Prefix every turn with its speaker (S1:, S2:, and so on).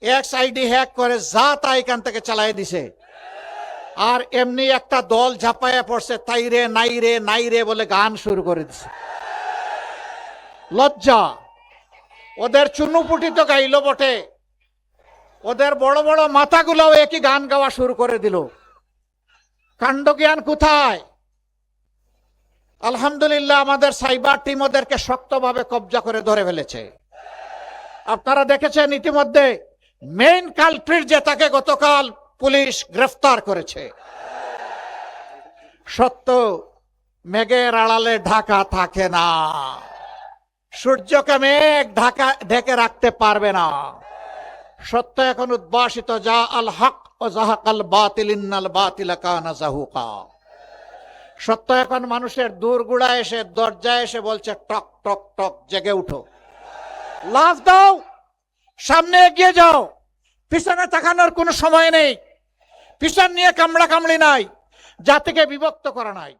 S1: X ID hack করে যা তা এখান থেকে চালাই দিছে। আর এমনি একটা দল ঝাঁপাইয়া পড়ছে, তাই রে নাই রে নাই রে বলে গান শুরু করে দিছে। লজ্জা! ওদের চুনুপুটি তো গাইলো বটে, ওদের বড় বড় মাথাগুলোও একই গান গাওয়া শুরু করে দিল। কাণ্ডজ্ঞান কোথায়? আলহামদুলিল্লাহ আমাদের সাইবার টিম ওদেরকে শক্তভাবে কবজা করে ধরে ফেলেছে। আপনারা দেখেছেন ইতিমধ্যে মেইন কালপ্রিট যে, তাকে গতকাল পুলিশ গ্রেফতার করেছে। সত্য মেঘের আড়ালে ঢাকা থাকে না, সূর্যকে মেঘ ঢেকে রাখতে পারবে না। সত্য এখন উদ্ভাসিত, যা আল হক ও জাহাকাল বাতিল ইন্নাল বাতিলা কানা জাহুকা। সত্য এখন মানুষের দূরগুড়া এসে দরজায় এসে বলছে, টক টক টক, জেগে উঠো, লাফ দাও, সামনে এগিয়ে যাও, পিছনে তাকানোর কোনো সময় নেই, পিছন নিয়ে কামড়া কামড়ি নাই, জাতিকে বিভক্ত করা নাই।